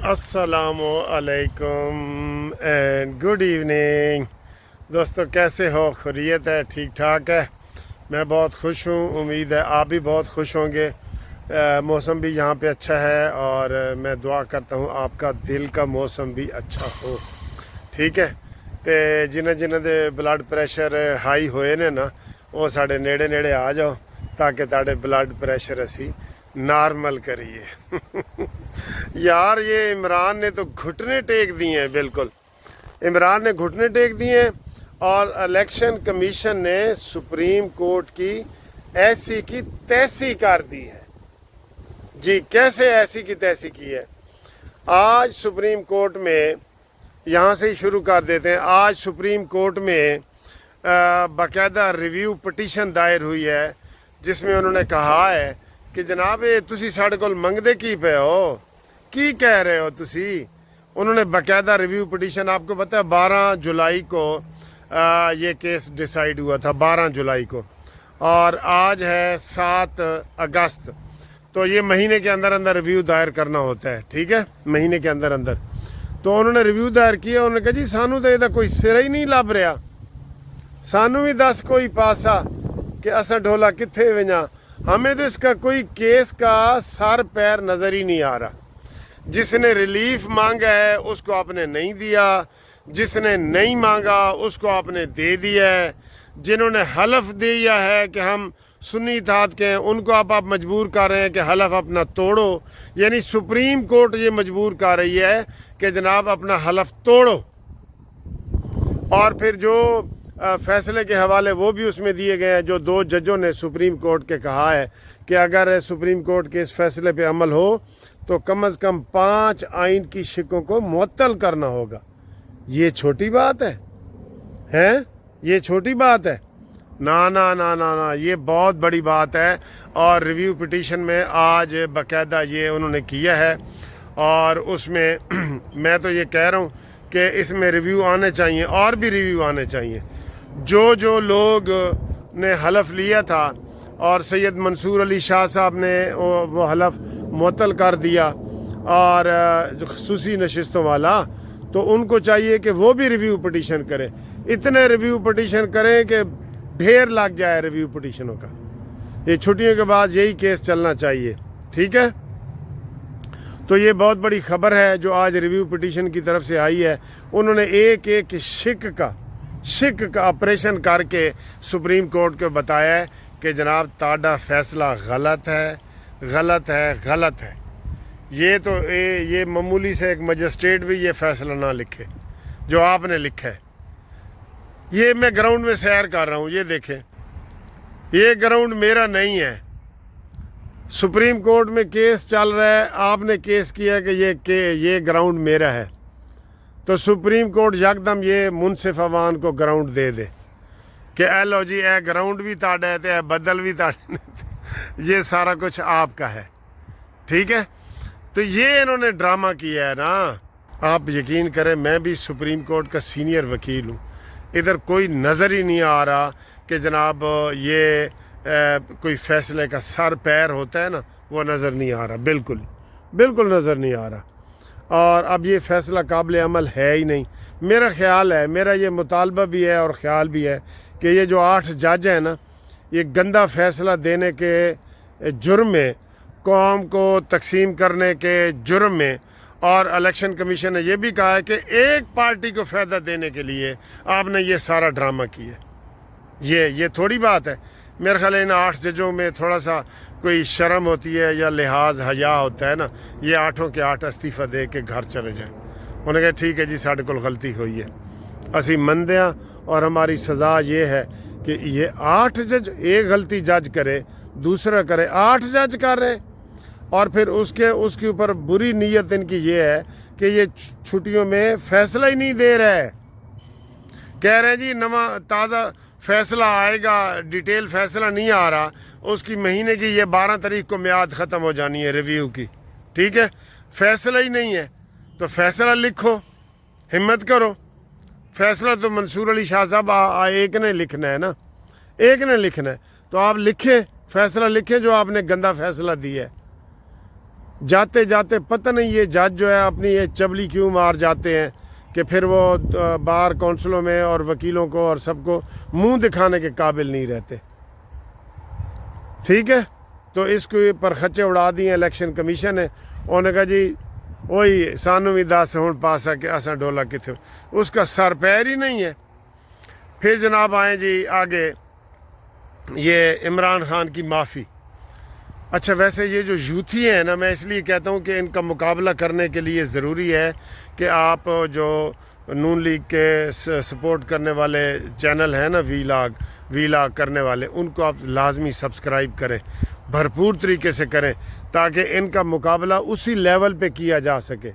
अस्सलामु अलैकुम and good evening. दोस्तों कैसे हो? खैरियत है? ठीक ठाक है? मैं बहुत खुश हूँ, उम्मीद है आप भी बहुत खुश होंगे। मौसम भी यहाँ पे अच्छा है और मैं दुआ करता हूँ आपका दिल का मौसम भी अच्छा हो। ठीक है, तो जिन्हें जिन्हें दे ब्लड प्रैशर हाई होए ने ना, वो साढ़े नेड़े नेड़े आ जाओ ताकि ताड़े ब्लड प्रैशर असी नॉर्मल करिए। यार ये इमरान ने तो घुटने टेक दिए हैं, बिल्कुल इमरान ने घुटने टेक दिए हैं। और इलेक्शन कमीशन ने सुप्रीम कोर्ट की ऐसी की तैसी कर दी है जी। कैसे ऐसी की तैसी की है? आज सुप्रीम कोर्ट में, यहाँ से ही शुरू कर देते हैं। आज सुप्रीम कोर्ट में बाकायदा रिव्यू पटिशन दायर हुई है जिसमें उन्होंने कहा है कि जनाब ये तुसी साढ़े कोल मंगदे की पे हो, की कह रहे हो तुसी। उन्होंने बाकायदा रिव्यू पटिशन, आपको पता है 12 जुलाई को ये केस डिसाइड हुआ था, 12 जुलाई को, और आज है 7 अगस्त। तो ये महीने के अंदर अंदर रिव्यू दायर करना होता है, ठीक है, महीने के अंदर अंदर। तो उन्होंने रिव्यू दायर किया। उन्होंने कहा जी सानू तो ਇਹਦਾ कोई सिर ही नहीं लभ रहा, सानू भी दस कोई पासा कि असा ढोला कित्थे वञा। हमें तो इसका कोई केस का सर पैर नजर ही नहीं आ रहा। जिसने रिलीफ मांगा है उसको आपने नहीं दिया, जिसने नहीं मांगा उसको आपने दे दिया है। जिन्होंने हलफ दिया है कि हम सुन्नी इत्तेहाद के हैं, उनको आप मजबूर कर रहे हैं कि हलफ अपना तोड़ो। यानी सुप्रीम कोर्ट ये मजबूर कर रही है कि जनाब अपना हलफ तोड़ो। और फिर जो फैसले के हवाले वो भी उसमें दिए गए हैं। जो 2 जजों ने सुप्रीम कोर्ट के कहा है कि अगर सुप्रीम कोर्ट के इस फैसले पे अमल हो तो कम से कम 5 आइन की शिकों को मुअत्तल करना होगा। ये छोटी बात है? ये छोटी बात है? ना ना ना ना ना, ये बहुत बड़ी बात है। और रिव्यू पिटीशन में आज बाकायदा ये उन्होंने किया है। और उसमें मैं तो ये कह रहा हूँ कि इसमें रिव्यू आने चाहिए, और भी रिव्यू आने चाहिए। जो लोग ने हलफ लिया था और सैयद मंसूर अली शाह साहब ने वो हलफ मुअत्तल कर दिया, और जो खसूसी नशिस्तों वाला, तो उनको चाहिए कि वो भी रिव्यू पटिशन करें। इतने रिव्यू पटिशन करें कि ढेर लग जाए रिव्यू पटिशनों का। ये छुट्टियों के बाद यही केस चलना चाहिए, ठीक है। तो ये बहुत बड़ी खबर है जो आज रिव्यू पटिशन की तरफ से आई है। उन्होंने एक एक शिक का ऑपरेशन करके सुप्रीम कोर्ट को बताया है कि जनाब ताड़ा फैसला गलत है, गलत है, गलत है। ये तो ये मामूली से एक मजिस्ट्रेट भी ये फैसला ना लिखे जो आपने लिखा है। ये मैं ग्राउंड में सैर कर रहा हूँ, ये देखें, ये ग्राउंड मेरा नहीं है। सुप्रीम कोर्ट में केस चल रहा है, आपने केस किया कि ये ग्राउंड मेरा है, तो सुप्रीम कोर्ट यकदम ये मुनसिफ अवान को ग्राउंड दे दे कि ए लो जी ए ग्राउंड भी ताड़ा है, तो बदल भी ताड़े, ये सारा कुछ आपका है, ठीक है। तो ये इन्होंने ड्रामा किया है ना। आप यकीन करें, मैं भी सुप्रीम कोर्ट का सीनियर वकील हूँ, इधर कोई नज़र ही नहीं आ रहा कि जनाब ये कोई फैसले का सर पैर होता है ना, वो नज़र नहीं आ रहा, बिल्कुल नज़र नहीं आ रहा। और अब ये फ़ैसला काबिल अमल है ही नहीं। मेरा ख्याल है, मेरा ये मुतालबा भी है और ख़्याल भी है कि ये जो 8 जज हैं ना, ये गंदा फ़ैसला देने के जुर्म में, कौम को तकसीम करने के जुर्म में, और इलेक्शन कमीशन ने यह भी कहा है कि एक पार्टी को फ़ायदा देने के लिए आपने ये सारा ड्रामा किया। ये थोड़ी बात है। मेरे ख्याल है इन 8 जजों में थोड़ा सा कोई शर्म होती है या लिहाज हया होता है ना, ये 8 के 8 इस्तीफ़ा दे के घर चले जाए। उन्होंने कहा ठीक है जी साढ़े कोल गलती हुई है, असी मनते हैं, और हमारी सज़ा ये है कि ये 8 जज, एक गलती जज करे दूसरा करे, 8 जज कर रहे, और फिर उसके ऊपर बुरी नीयत इनकी ये है कि ये छुट्टियों में फ़ैसला ही नहीं दे रहे। कह रहे हैं जी नवा ताज़ा फैसला आएगा, डिटेल फैसला नहीं आ रहा, उसकी महीने की ये 12 तारीख को मियाद ख़त्म हो जानी है रिव्यू की, ठीक है। फैसला ही नहीं है तो फैसला लिखो, हिम्मत करो। फैसला तो मंसूर अली शाह साहब एक ने लिखना है ना, एक ने लिखना है, तो आप लिखें, फैसला लिखें जो आपने गंदा फैसला दिया है। जाते जाते पता नहीं ये जज जो है अपनी ये चबली क्यों मार जाते हैं कि फिर वो बार कौंसलों में और वकीलों को और सबको मुंह दिखाने के काबिल नहीं रहते। ठीक है, तो इसके पर खच्चे उड़ा दिए इलेक्शन कमीशन ने। उन्होंने कहा जी वही सानू भी दस हुण पासा कि असा डोला किथे, उसका सर पैर ही नहीं है। फिर जनाब आए जी आगे ये इमरान खान की माफ़ी। अच्छा वैसे ये जो यूथी हैं ना, मैं इसलिए कहता हूँ कि इनका मुकाबला करने के लिए ज़रूरी है कि आप जो नून लीग के सपोर्ट करने वाले चैनल हैं ना, वीलाग करने वाले, उनको आप लाजमी सब्सक्राइब करें, भरपूर तरीके से करें, ताकि इनका मुकाबला उसी लेवल पे किया जा सके।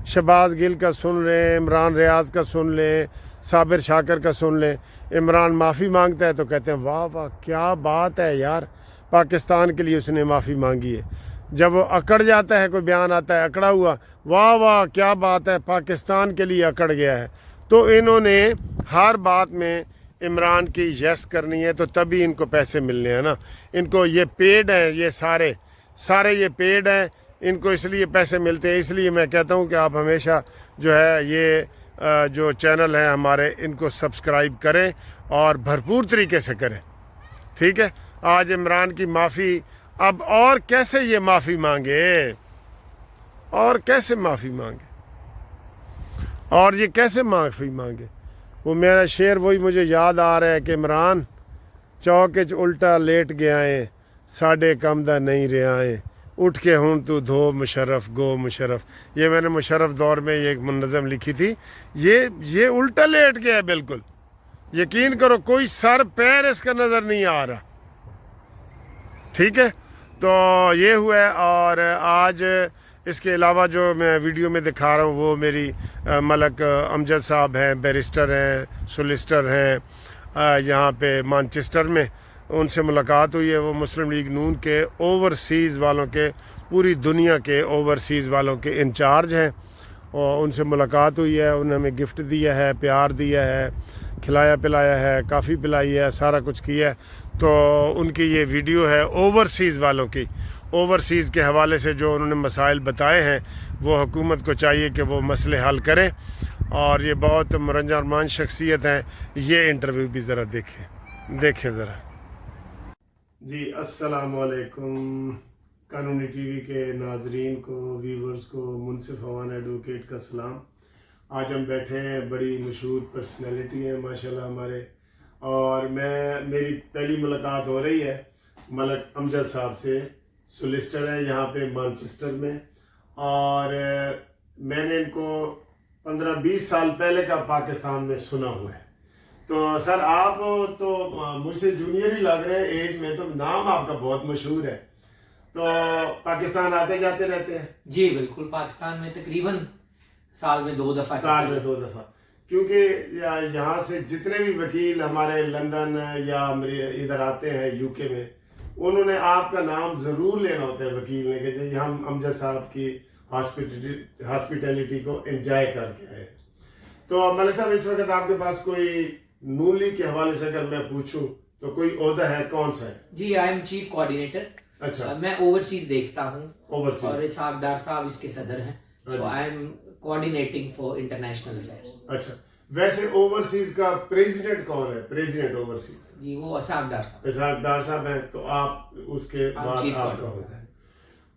शहबाज गिल का सुन लें, इमरान रियाज का सुन लें, साबिर शाकर का सुन लें। इमरान माफ़ी मांगता है तो कहते हैं वाह वाह क्या बात है यार, पाकिस्तान के लिए उसने माफ़ी मांगी है। जब वो अकड़ जाता है, कोई बयान आता है अकड़ा हुआ, वाह वाह क्या बात है, पाकिस्तान के लिए अकड़ गया है। तो इन्होंने हर बात में इमरान की यस करनी है, तो तभी इनको पैसे मिलने हैं ना। इनको ये पेड हैं, ये सारे ये पेड हैं, इनको इसलिए पैसे मिलते हैं। इसलिए मैं कहता हूँ कि आप हमेशा जो है ये जो चैनल हैं हमारे, इनको सब्सक्राइब करें और भरपूर तरीके से करें। ठीक है, आज इमरान की माफ़ी, अब और कैसे ये माफ़ी मांगे, और कैसे माफ़ी मांगे, और ये कैसे माफ़ी मांगे। वो मेरा शेर वही मुझे याद आ रहा है कि इमरान चौके च उल्टा लेट गया है, साढ़े कम दा नहीं रहा है, उठ के हूँ तू धो मुशर्रफ गो मुशर्रफ। ये मैंने मुशर्रफ दौर में ये एक मुनज़्ज़म लिखी थी। ये उल्टा लेट गया है बिल्कुल, यकीन करो कोई सर पैर इसका नज़र नहीं आ रहा। ठीक है, तो ये हुआ है। और आज इसके अलावा जो मैं वीडियो में दिखा रहा हूँ वो मेरी मलक अमजद साहब हैं, बैरिस्टर हैं, सोलिसिटर हैं, यहाँ पे मैनचेस्टर में। उनसे मुलाकात हुई है। वो मुस्लिम लीग नून के ओवरसीज़ वालों के, पूरी दुनिया के ओवरसीज़ वालों के इंचार्ज हैं, और उनसे मुलाकात हुई है। उन्होंने हमें गिफ्ट दिया है, प्यार दिया है, खिलाया पिलाया है, काफ़ी पिलाई है, सारा कुछ किया है। तो उनकी ये वीडियो है ओवरसीज़ वालों की। ओवरसीज़ के हवाले से जो उन्होंने मसाइल बताए हैं, वो हुकूमत को चाहिए कि वो मसले हल करें। और ये बहुत मुरंजामान शख्सियत हैं। ये इंटरव्यू भी ज़रा देखें ज़रा जी। अस्सलाम वालेकुम कानूनी टीवी के नाजरीन को, व्यूवर्स को, मुनसिफ अवान एडवोकेट का सलाम। आज हम बैठे हैं, बड़ी मशहूर पर्सनैलिटी हैं माशाल्लाह हमारे, और मेरी पहली मुलाकात हो रही है मलक अमजद साहब से। सोलिसिटर है यहाँ पे मैनचेस्टर में, और मैंने इनको 15-20 साल पहले का पाकिस्तान में सुना हुआ है। तो सर आप तो मुझसे जूनियर ही लग रहे हैं एज में, तो नाम आपका बहुत मशहूर है। तो पाकिस्तान आते जाते रहते हैं? जी बिल्कुल, पाकिस्तान में तकरीबन साल में 2 दफ़ा। क्योंकि यहाँ से जितने भी वकील हमारे लंदन या इधर आते हैं यूके में, उन्होंने आपका नाम ज़रूर लेना होता है वकील ने, कि हम अमजद साहब की हॉस्पिटैलिटी को एंजॉय करके आए। तो मलिक साहब इस वक्त आपके पास कोई नून लीग के हवाले से अगर मैं पूछूं तो कोई ओहदा है, कौन सा है? जी आई एम चीफ कोऑर्डिनेटर। अच्छा, मैं ओवरसीज देखता हूँ, ओवरसीज, और इसहाक डार साहब इसके सदर हैं। So I am coordinating for international affairs. अच्छा, वैसे ओवरसीज का प्रेसिडेंट कौन है? प्रेसिडेंट ओवरसीज जी वो इसहाक डार साहब। इसहाक डार साहब हैं, तो आप उसके बाद आपका होता है।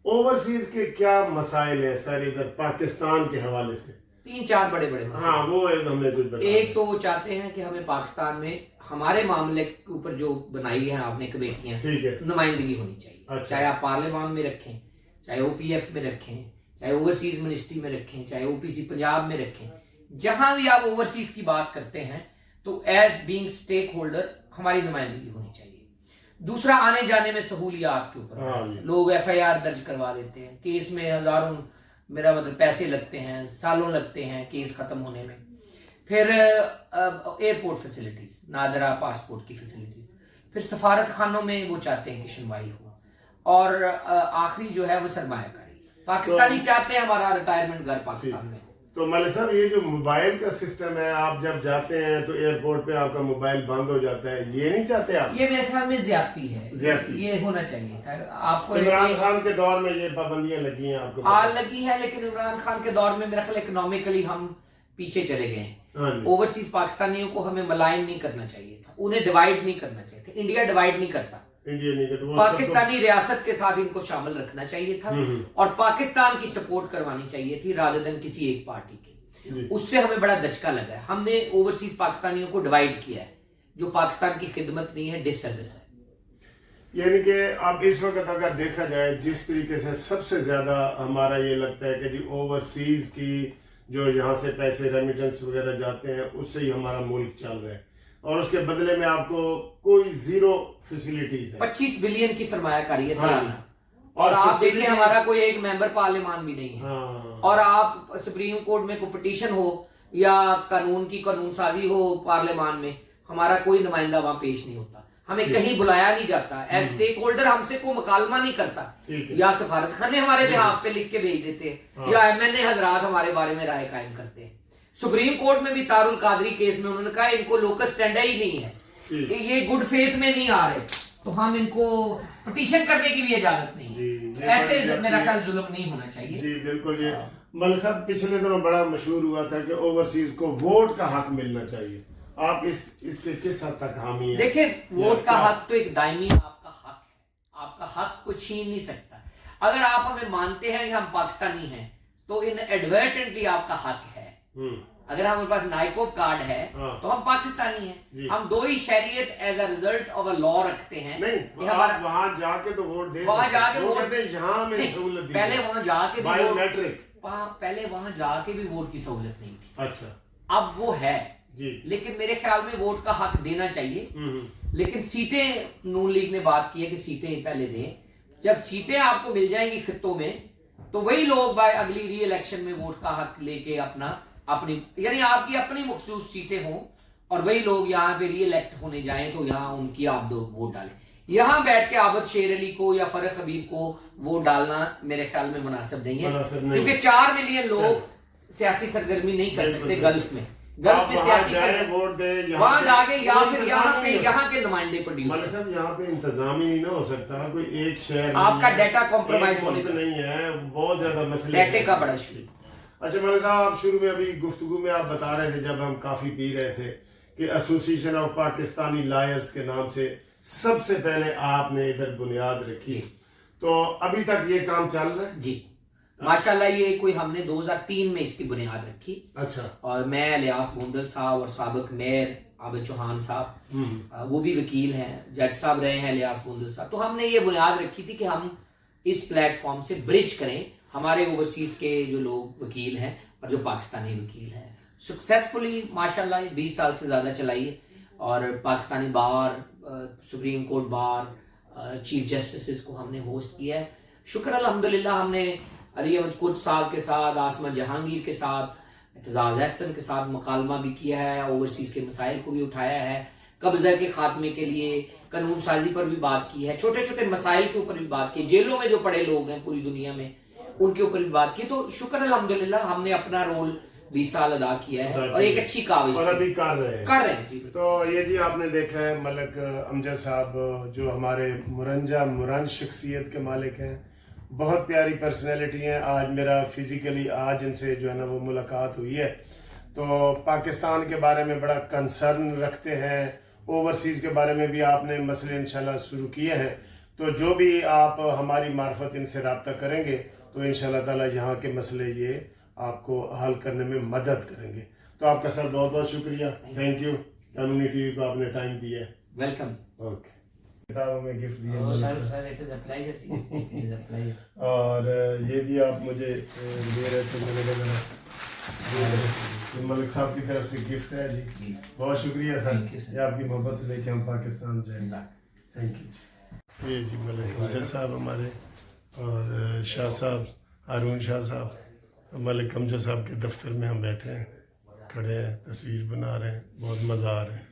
ओवरसीज के क्या मसाइल हैं सर इधर पाकिस्तान के हवाले से? 3-4 बड़े मसाइल। हाँ, वो हमें कुछ बताओ। एक तो वो चाहते हैं कि हमें पाकिस्तान में हमारे मामले के ऊपर जो बनाई है आपने कमेटियां, ठीक है, नुमाइंदगी होनी चाहिए। अच्छा। चाहे आप पार्लियामान में रखें, चाहे OPF में रखें, चाहे ओवरसीज मिनिस्ट्री में रखें, चाहे OPC पंजाब में रखें, जहां भी आप ओवरसीज की बात करते हैं तो एज बीइंग स्टेक होल्डर हमारी नुमाइंदगी होनी चाहिए। दूसरा, आने जाने में सहूलियात के ऊपर लोग FIR दर्ज करवा देते हैं, केस में हजारों, मेरा मतलब पैसे लगते हैं, सालों लगते हैं केस खत्म होने में। फिर एयरपोर्ट फैसिलिटीज, नादरा पासपोर्ट की फैसिलिटीज, फिर सफारत खानों में वो चाहते हैं कि सुनवाई हो, और आखिरी जो है वो सरमायाकारी। पाकिस्तानी चाहते हैं हमारा रिटायरमेंट घर पाकिस्तान में। تو ملک صاحب یہ جو موبائل کا سسٹم ہے، آپ جب جاتے ہیں تو ایئرپورٹ پہ آپ کا موبائل بند ہو جاتا ہے، یہ نہیں چاہتے آپ؟ یہ میرے خیال میں زیادتی ہے، زیادتی یہ ہونا چاہیے تھا آپ کو. عمران خان کے دور میں یہ پابندیاں لگی ہیں آپ کو؟ لگی ہے، لیکن عمران خان کے دور میں میرا خیال اکنامکلی ہم پیچھے چلے گئے ہیں. اوورسیز پاکستانیوں کو ہمیں ملائن نہیں کرنا چاہیے تھا، انہیں ڈیوائیڈ نہیں کرنا چاہیے تھا. انڈیا ڈیوائیڈ نہیں کرتا، پاکستانی ریاست کے ساتھ ان کو شامل رکھنا چاہیے تھا اور پاکستان کی سپورٹ کروانی چاہیے تھی رادر دین کسی ایک پارٹی کی. اس سے ہمیں بڑا دھچکا لگا ہے. ہم نے اوورسیز پاکستانیوں کو ڈیوائیڈ کیا ہے، جو پاکستان کی خدمت نہیں ہے، ڈس سروس ہے. یعنی کہ اب اس وقت اگر دیکھا جائے جس طریقے سے سب سے زیادہ ہمارا یہ لگتا ہے کہ جی اوورسیز کی جو یہاں سے پیسے ریمیٹنس وغیرہ جاتے ہیں اس سے ہی ہمارا ملک چل رہا ہے، اور اس کے بدلے میں آپ کو کوئی زیرو فیسلٹیز ہے. 25 بلین کی سرمایہ کاری ہے سالانہ، اور آپ دیکھیں ہمارا کوئی ایک ممبر پارلیمان بھی نہیں ہے. اور آپ سپریم کورٹ میں کوئی پٹیشن ہو یا قانون سازی ہو پارلیمان میں، ہمارا کوئی نمائندہ وہاں پیش نہیں ہوتا، ہمیں کہیں بلایا نہیں جاتا. ایز اسٹیک ہولڈر ہم سے کوئی مکالمہ نہیں کرتا، یا سفارت خانے ہمارے بہاف پہ لکھ کے بھیج دیتے یا ایم این اے حضرات ہمارے بارے میں رائے قائم کرتے ہیں. سپریم کورٹ میں بھی تار القادری کیس میں انہوں نے کہا ان کو لوکس اسٹینڈ ہی نہیں ہے، کہ یہ گڈ فیتھ میں نہیں آ رہے، تو ہم ان کو پٹیشن کرنے کی بھی اجازت نہیں. ایسے میرا خیال ظلم نہیں ہونا چاہیے. جی بالکل. یہ ملک صاحب پچھلے دنوں بڑا مشہور ہوا تھا کہ اوورسیز کو ووٹ کا حق ملنا چاہیے، آپ اس کے کس حد تک حامی ہیں؟ دیکھیں ووٹ کا حق تو ایک دائمی آپ کا حق ہے، آپ کا حق کو چھین نہیں سکتا. اگر آپ ہمیں مانتے ہیں کہ ہم پاکستانی ہیں تو ان ایڈورٹنٹلی آپ کا حق ہے. اگر ہمارے پاس نائکوب کارڈ ہے تو ہم پاکستانی ہیں. ہم دو ہی شہریت ایز اے ریزلٹ آف اے لا رکھتے ہیں. نہیں وہاں جا کے تو ووٹ دے وہاں جا کے وہ کہتے ہیں یہاں میں سہولت دی، پہلے وہاں جا کے بایو میٹرک، پہلے وہاں جا کے بھی ووٹ کی سہولت نہیں تھی. اچھا اب وہ ہے جی. لیکن میرے خیال میں ووٹ کا حق دینا چاہیے. لیکن سیٹیں نون لیگ نے بات کی ہے کہ سیٹیں پہلے دیں. جب سیٹیں آپ کو مل جائیں گی خطوں میں تو وہی لوگ اگلی ری الیکشن میں ووٹ کا حق لے کے اپنی یعنی آپ کی اپنی مخصوص سیٹیں ہوں اور وہی لوگ یہاں پہ ری الیکٹ ہونے جائیں تو یہاں ان کی آپ ووٹ ڈالیں. یہاں بیٹھ کے عابد شیر علی کو یا فرق حبیب کو ووٹ ڈالنا میرے خیال میں مناسب نہیں ہے، کیونکہ 4 ملین لوگ سیاسی سرگرمی نہیں کر سکتے گلف میں سیاسی سرگرمی وہاں جا کے یا پھر یہاں کے نمائندے پروڈیوسر. صاحب یہاں پہ انتظام ہی نہیں ہو سکتا، کوئی ایک شہر آپ کا ڈیٹا کمپرومائز ہونے نہیں ہے، بہت زیادہ مسئلے ڈیٹے کا بڑا شروع. اچھا ملک صاحب آپ شروع میں ابھی گفتگو میں آپ بتا رہے تھے جب ہم کافی پی رہے تھے کہ ایسوسیشن آف پاکستانی لائرز کے نام سے سب سے پہلے آپ نے ادھر بنیاد رکھی، تو ابھی تک یہ کام چل رہا ہے؟ جی ماشاءاللہ. یہ کوئی ہم نے 2003 میں اس کی بنیاد رکھی. اچھا. اور میں الیاس گوندل صاحب اور سابق میئر عابد چوہان صاحب، وہ بھی وکیل ہیں، جج صاحب رہے ہیں الیاس گوندل صاحب، تو ہم نے یہ بنیاد رکھی تھی کہ ہم اس پلیٹ فارم سے برج کریں ہمارے اوورسیز کے جو لوگ وکیل ہیں اور جو پاکستانی وکیل ہیں. سکسیسفلی ماشاءاللہ 20 سال سے زیادہ چلائی ہے، اور Pakistani bar, supreme court bar, chief justices کو ہم نے ہوسٹ کیا ہے. شکر الحمدللہ. ہم نے علی احمد قدس صاحب کے ساتھ، عاصمہ جہانگیر کے ساتھ، اعتزاز احسن کے ساتھ مکالمہ بھی کیا ہے، اوورسیز کے مسائل کو بھی اٹھایا ہے، قبضہ کے خاتمے کے لیے قانون سازی پر بھی بات کی ہے، چھوٹے چھوٹے مسائل کے اوپر بھی بات کی، جیلوں میں جو پڑے لوگ ہیں پوری دنیا میں ان کے اوپر بھی بات کی. تو شکر الحمدللہ ہم نے اپنا رول 20 سال ادا کیا ہے اور ایک اچھی کاوش اور ابھی کر رہے ہیں. تو یہ جی آپ نے دیکھا ہے ملک امجد صاحب جو ہمارے مرنج شخصیت کے مالک ہیں، بہت پیاری پرسنالٹی ہیں. آج میرا فزیکلی آج ان سے جو ہے نا وہ ملاقات ہوئی ہے، تو پاکستان کے بارے میں بڑا کنسرن رکھتے ہیں، اوورسیز کے بارے میں بھی آپ نے مسئلے انشاءاللہ شروع کیے ہیں. تو جو بھی آپ ہماری معرفت ان سے رابطہ کریں گے تو انشاءاللہ تعالی یہاں کے مسئلے یہ آپ کو حل کرنے میں مدد کریں گے. تو آپ کا سر بہت بہت شکریہ. Thank you. قانونی ٹی وی کو آپ نے ٹائم دیا ہے. ویلکم. اوکے. کتابوں میں گفٹ دیے اور یہ بھی آپ مجھے دے رہے تھے، میں نے ملک صاحب کی طرف سے گفٹ ہے جی. بہت شکریہ سر، یہ آپ کی محبت لے کے ہم پاکستان جائیں. Thank you. یہ جی ملک امجد صاحب ہمارے، اور شاہ صاحب ہارون شاہ صاحب، ملک امجد صاحب کے دفتر میں ہم بیٹھے ہیں، کھڑے ہیں، تصویر بنا رہے ہیں، بہت مزہ آ رہا ہے.